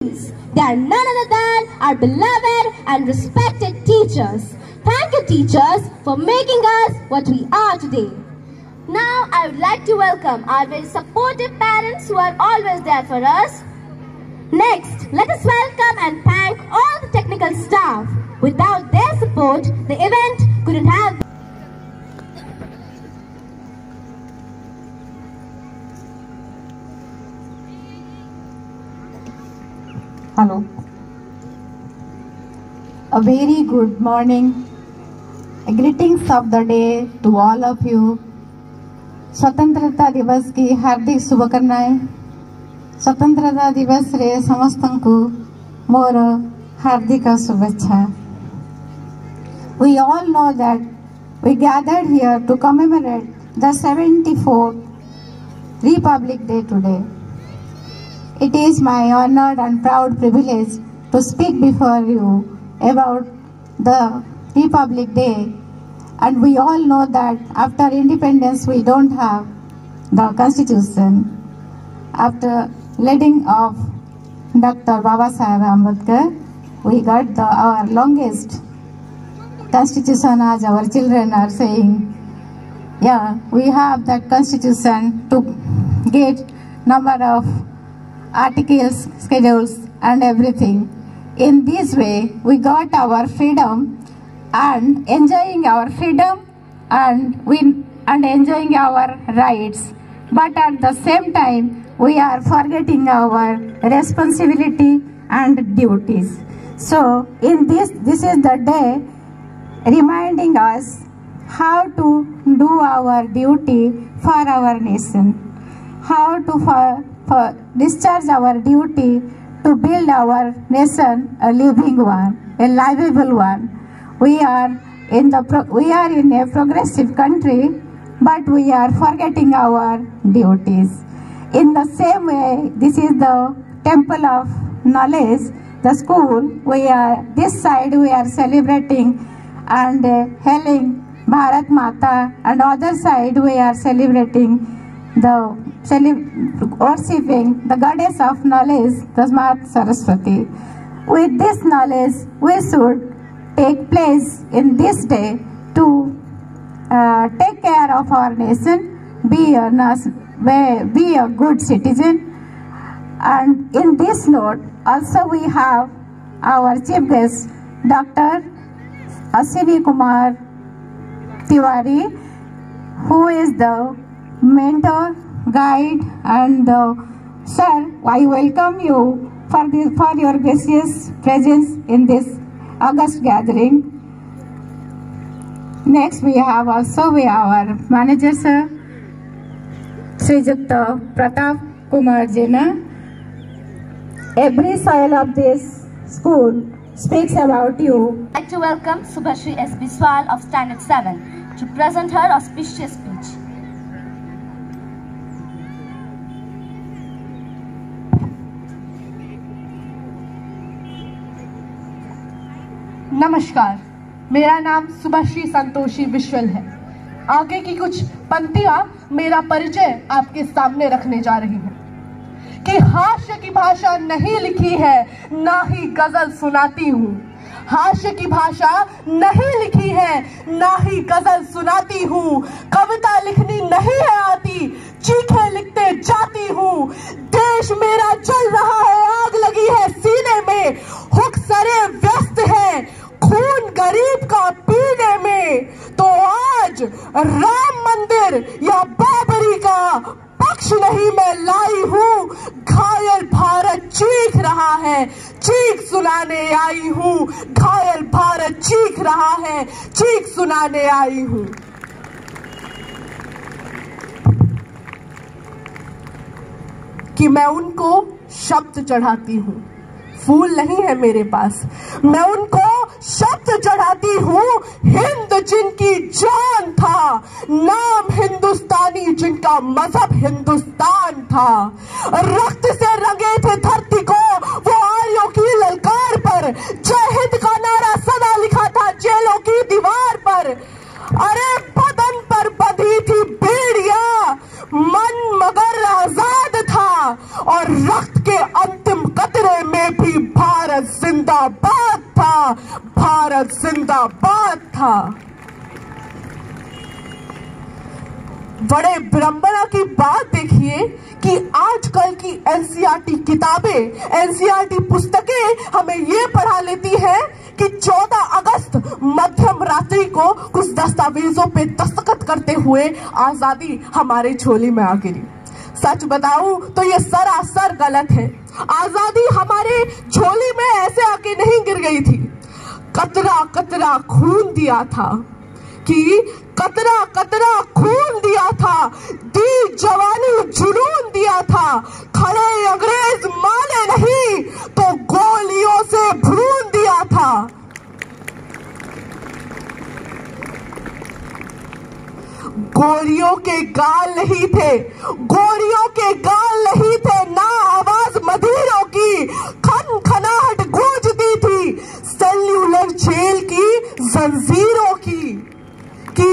They are none other than our beloved and respected teachers. Thank you, teachers, for making us what we are today. Now, I would like to welcome our very supportive parents who are always there for us. Next, let us welcome and thank all the technical staff. Without their support, the event couldn't have. Hello. A very good morning. Greetings of the day to all of you. स्वतंत्रता दिवस की हार्दिक शुभकामनाएं. स्वतंत्रता दिवस रे समस्तंकु मोर हार्दिक शुभेच्छा. We all know that we gathered here to commemorate the 74th Republic Day today. It is my honored and proud privilege to speak before you about the Republic Day. And we all know that after independence we don't have the constitution. After letting of Dr. Babasaheb Ambedkar, we got our longest constitution, as our children are saying. Yeah, we have that constitution to get number of articles, schedules and everything. In this way, we got our freedom and enjoying our freedom and enjoying our rights. But at the same time, we are forgetting our responsibility and duties. So, in this is the day reminding us how to do our duty for our nation, how to discharge our duty to build our nation a living one, a livable one. We are in a progressive country, but we are forgetting our duties. In the same way, this is the temple of knowledge, the school. This side we are celebrating and hailing Bharat Mata, and other side we are celebrating worshipping the goddess of knowledge, the Mat Saraswati. With this knowledge, we should take place in this day to take care of our nation, be a good citizen. And in this note, also we have our chief guest, Dr. Ashwini Kumar Tiwari, who is the mentor, guide, and sir, I welcome you for your gracious presence in this August gathering. Next, we have our manager, sir, Srijukta Pratap Kumar Jina. Every soil of this school speaks about you. I'd like to welcome Subhashri S. Biswal of Standard 7 to present her auspicious speech. नमस्कार, मेरा नाम सुभाश्री संतोषी विश्वल है. आगे की कुछ पंक्तियां मेरा परिचय आपके सामने रखने जा रही हैं कि हास्य की भाषा नहीं लिखी है, ना ही गजल सुनाती हूँ. हास्य की भाषा नहीं लिखी है, ना ही गजल सुनाती हूँ. कविता लिखनी नहीं है आती, चीखे लिखते जाती हूँ. देश मेरा जल रहा है, आग लगी है सीने में, हुक सरे व्यस्त है खून गरीब का पीने में. तो आज राम मंदिर या बाबरी का पक्ष नहीं मैं लाई हूँ. घायल भारत चीख रहा है, चीख सुनाने आई हूँ. घायल भारत चीख रहा है, चीख सुनाने आई हूँ. कि मैं उनको शब्द चढ़ाती हूँ, फूल नहीं है मेरे पास. मैं उनको शब्द चढ़ाती हूँ. हिंद जिनकी जान था, नाम हिंदुस्तानी जिनका मजहब हिंदुस्तान था. रक्त से रंगे थे धरती को वो आर्यों की ललकार पर. जय हिंद का नारा सदा लिखा था जेलों की दीवार पर. अरे बदन पर बंधी थी बेड़ियां, मन मगर आजाद था. और रक्त के अंतिम कतरे में भारत जिंदाबाद था। बड़े विडंबना की बात देखिए कि आजकल की एनसीईआरटी किताबें, एनसीईआरटी पुस्तकें हमें ये पढ़ा लेती हैं कि 14 अगस्त मध्यम रात्रि को कुछ दस्तावेजों पे दस्तखत करते हुए आजादी हमारे झोली में आ गिरी। सच बताऊं तो ये सरासर गलत है। आजादी हमारे झोली में ऐसे आके नहीं गिर गई थी। कतरा कतरा खून दिया था, कि कतरा कतरा खून दिया था, दी जवानी जुनून दिया था। खड़े अंग्रेज माने नहीं तो गोलियों से भून दिया था। गोरियों के गाल नहीं थे, गोरियों के गाल नहीं थे, ना आवाज मदीरों की खन खनाहट गूंजती थी सेल्यूलर जेल की जंजीरों की। कि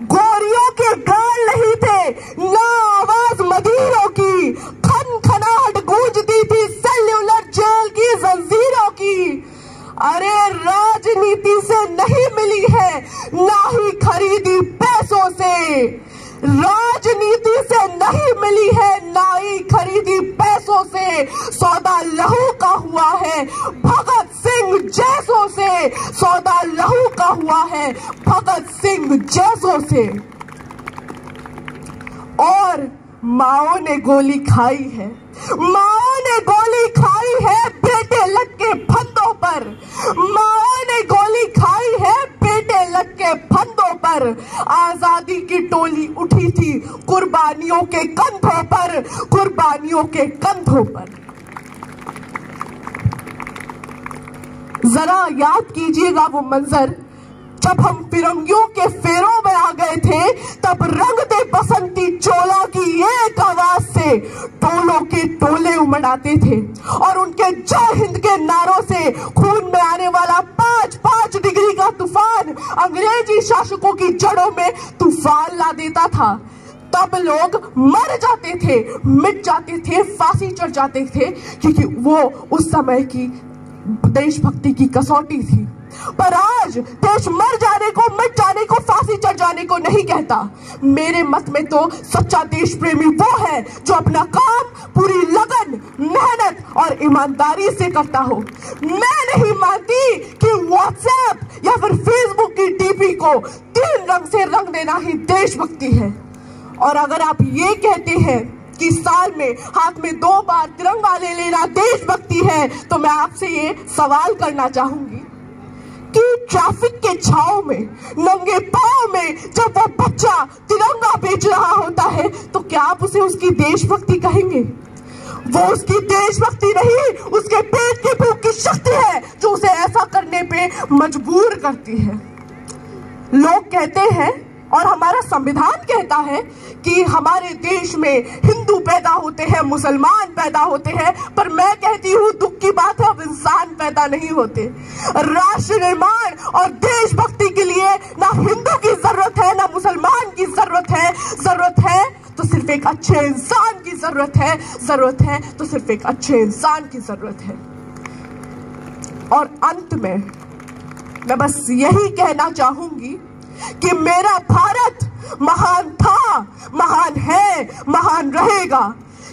गोरियों के गाल नहीं थे, ना आवाज मदीरों की खन खनाहट गूंजती थी सेल्यूलर जेल की जंजीरों की। अरे राजनीति से नहीं मिली है, ना ही खरीदी पैसों से। राजनीति से नहीं मिली है, ना ही खरीदी पैसों से। सौदा लहू का हुआ है भगत सिंह जैसों से, सौदा लहू का हुआ है भगत सिंह जैसों से। और माओ ने गोली खाई है, माओ ने गोली खाई है बेटे लटके फंदों पर। माओ ने गोली खाई है बेटे लटके फंदों पर। आजादी की टोली उठी थी कुर्बानियों के कंधों पर, कुर्बानियों के कंधों पर। जरा याद कीजिएगा वो मंजर जब हम फिरंगियों के फेरों में आ गए थे, तब रंग दे बसंती चोला की एक आवाज से टोलों के टोले उमड़ाते थे और उनके जय हिंद के नारों से खून में आने वाला 5-5 डिग्री का तूफान अंग्रेजी शासकों की जड़ों में तूफान ला देता था। तब लोग मर जाते थे, मिट जाते थे, फांसी चढ़ जाते थे, क्योंकि वो उस समय की देशभक्ति की कसौटी थी। पर आज देश मर जाने को, मिट जाने को, फांसी चढ़ जाने को नहीं कहता। मेरे मत में तो सच्चा देश प्रेमी वो है जो अपना काम पूरी लगन, मेहनत और ईमानदारी से करता हो। मैं नहीं मानती कि व्हाट्सएप या फिर फेसबुक की डीपी को 3 रंग से रंग देना ही देशभक्ति है। और अगर आप ये कहते हैं कि साल में हाथ में 2 बार तिरंगा ले लेना देशभक्ति है, तो मैं आपसे ये सवाल करना चाहूंगी कि ट्रैफिक के छाव में, नंगे पांव में जब वो बच्चा तिरंगा बेच रहा होता है, तो क्या आप उसे उसकी देशभक्ति कहेंगे? वो उसकी देशभक्ति नहीं, उसके पेट की भूख की शक्ति है जो उसे ऐसा करने पे मजबूर करती है। लोग कहते हैं और हमारा संविधान कहता है कि हमारे देश में हिंदू पैदा होते हैं, मुसलमान पैदा होते हैं, पर मैं कहती हूँ दुख की बात है अब इंसान पैदा नहीं होते। राष्ट्र निर्माण और देशभक्ति के लिए ना हिंदू की जरूरत है, ना मुसलमान की जरूरत है। जरूरत है तो सिर्फ एक अच्छे इंसान की जरूरत है, जरूरत है तो सिर्फ एक अच्छे इंसान की जरूरत है। और अंत में मैं बस यही कहना चाहूंगी कि मेरा भारत महान था, महान है, महान रहेगा।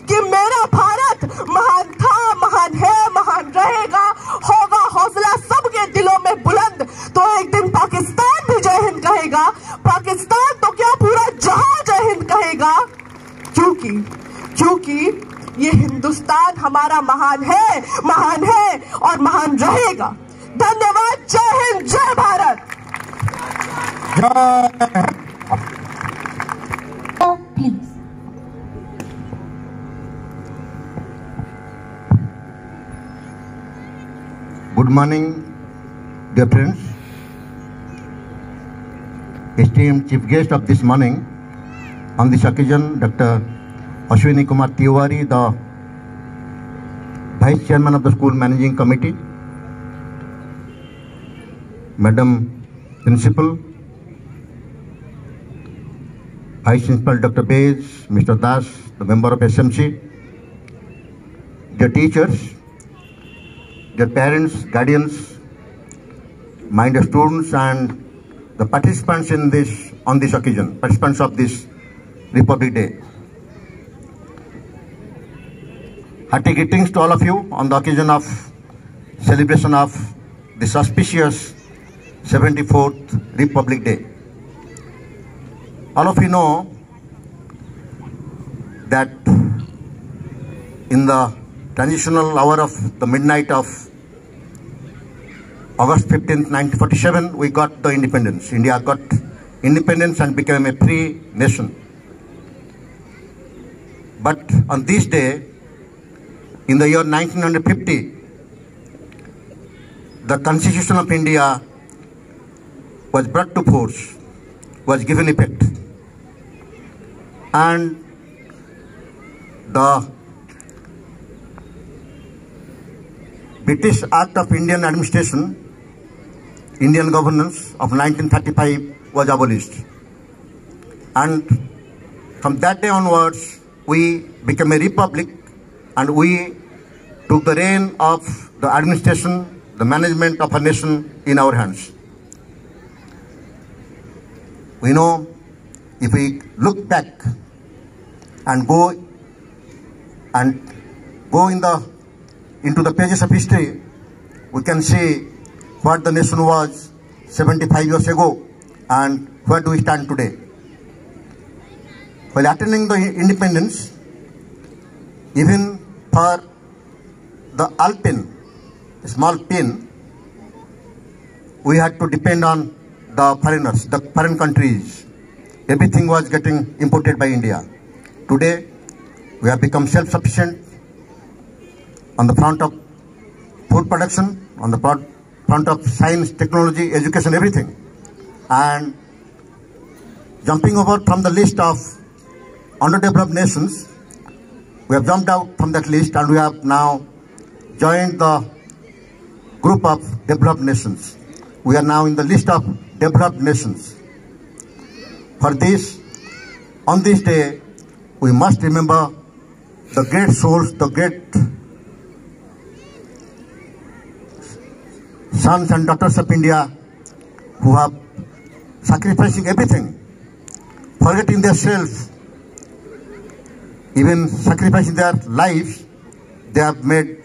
कि मेरा भारत महान था, महान है, महान रहेगा। होगा हौसला सबके दिलों में बुलंद तो एक दिन पाकिस्तान भी जय हिंद कहेगा। पाकिस्तान तो क्या पूरा जहां जय हिंद कहेगा, क्योंकि ये हिंदुस्तान हमारा महान है और महान रहेगा। धन्यवाद। जय हिंद, जय Bharat. Please. Good morning, dear friends. Esteemed chief guest of this morning, on this occasion, Dr. Ashwini Kumar Tiwari, the Vice Chairman of the School Managing Committee, Madam Principal, Vice Principal Dr. Bez, Mr. Das, the member of SMC, the teachers, their parents, guardians, my dear students and the participants in this, on this occasion, participants of this Republic Day. Hearty greetings to all of you on the occasion of celebration of this auspicious 74th Republic Day. All of you know that in the transitional hour of the midnight of August 15th, 1947, we got the independence. India got independence and became a free nation. But on this day, in the year 1950, the Constitution of India was brought to force, was given effect. And the British Act of Indian Administration, Indian Governance of 1935 was abolished. And from that day onwards, we became a republic and we took the reign of the administration, the management of a nation in our hands. We know if we look back and go into the pages of history, we can see what the nation was 75 years ago and where do we stand today. While attaining the independence, even for the Alpine, a small pin, we had to depend on the foreigners, the foreign countries. Everything was getting imported by India. Today, we have become self-sufficient on the front of food production, on the front of science, technology, education, everything. And jumping over from the list of underdeveloped nations, we have jumped out from that list and we have now joined the group of developed nations. We are now in the list of developed nations. For this, on this day, we must remember the great souls, the great sons and daughters of India who have sacrificing everything, forgetting their self, even sacrificing their lives, they have made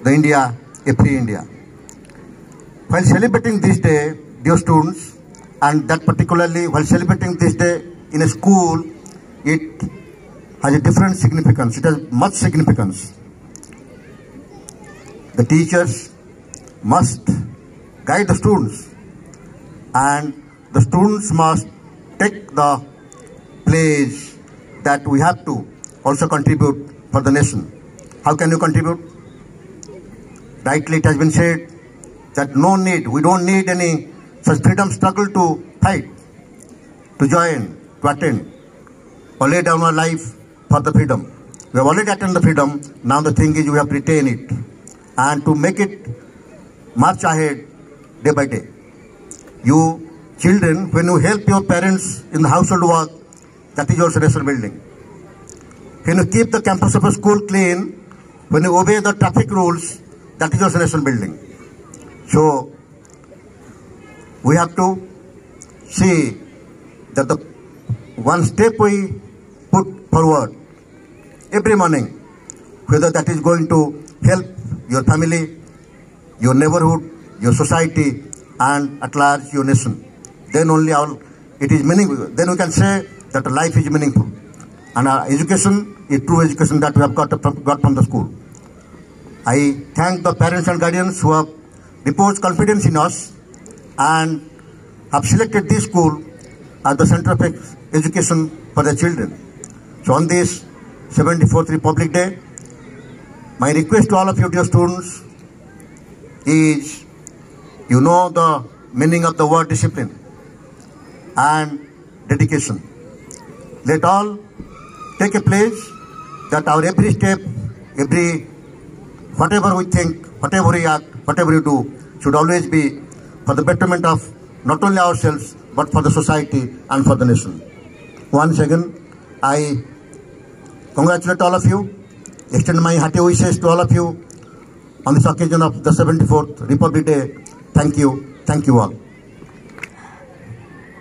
the India a free India. While celebrating this day, dear students, and that particularly while celebrating this day in a school, it has a different significance. It has much significance. The teachers must guide the students and the students must take the place that we have to also contribute for the nation. How can you contribute? Rightly it has been said that we don't need any such freedom struggle to fight, to join, to attend, or lay down our life for the freedom. We have already attained the freedom, now the thing is we have to retain it and to make it march ahead day by day. You children, when you help your parents in the household work, that is also nation building. When you keep the campus of a school clean, when you obey the traffic rules, that is also nation building. So, we have to see that the one step we put forward every morning, whether that is going to help your family, your neighborhood, your society, and at large your nation. Then only it is meaningful. Then we can say that life is meaningful. And our education is true education that we have got from the school. I thank the parents and guardians who have reposed confidence in us and have selected this school as the center of education for their children. So on this 74th Republic Day, my request to all of you dear students is, you know the meaning of the word discipline and dedication. Let all take a pledge that our every step, whatever we think, whatever we act, whatever we do, should always be for the betterment of not only ourselves, but for the society and for the nation. Once again, I congratulate all of you, extend my hearty wishes to all of you on this occasion of the 74th Republic Day. Thank you. Thank you all.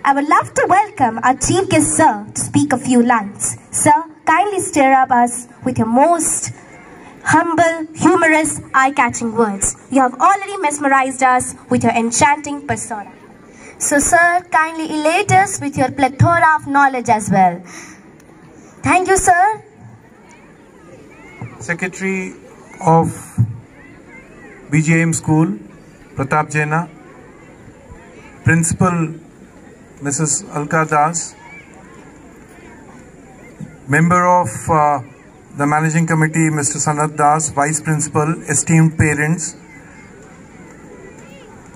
I would love to welcome our chief guest, sir, to speak a few lines. Sir, kindly stir up us with your most humble, humorous, eye-catching words. You have already mesmerized us with your enchanting persona. So, sir, kindly elate us with your plethora of knowledge as well. Thank you, sir. Secretary of BGM School, Pratap Jaina, Principal Mrs. Alka Das, Member of the Managing Committee Mr. Sanat Das, Vice Principal, esteemed parents,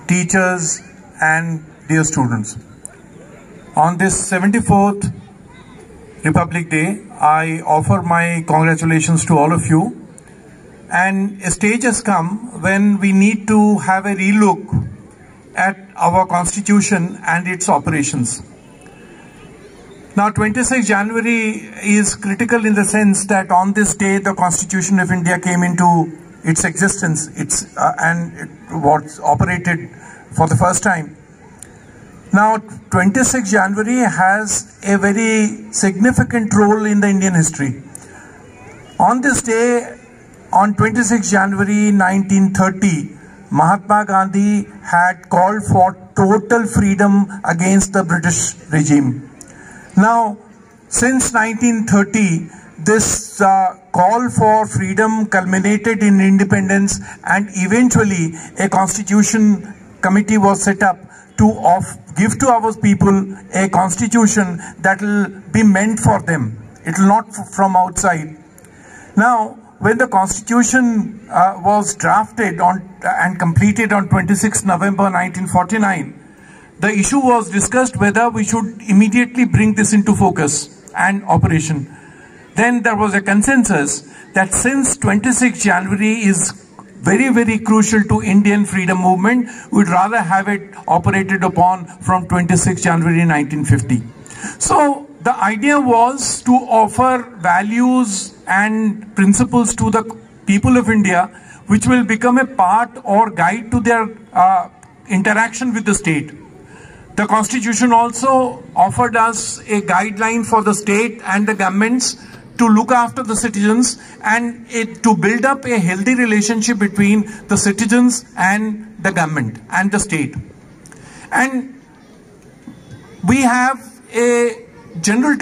teachers and dear students. On this 74th Republic Day, I offer my congratulations to all of you. And a stage has come when we need to have a relook at our constitution and its operations. Now, 26 January is critical in the sense that on this day the Constitution of India came into its existence, and it was operated for the first time. Now, 26 January has a very significant role in the Indian history. On this day, on 26 January 1930, Mahatma Gandhi had called for total freedom against the British regime. Now, since 1930, this call for freedom culminated in independence, and eventually a constitution committee was set up to give to our people a constitution that will be meant for them. It will not from outside. Now, when the constitution was drafted and completed on 26 November 1949, the issue was discussed whether we should immediately bring this into focus and operation. Then there was a consensus that since 26 January is very, very crucial to Indian freedom movement, we'd rather have it operated upon from 26 January 1950. So the idea was to offer values and principles to the people of India, which will become a part or guide to their interaction with the state. The Constitution also offered us a guideline for the state and the governments to look after the citizens and to build up a healthy relationship between the citizens and the government and the state. And we have a general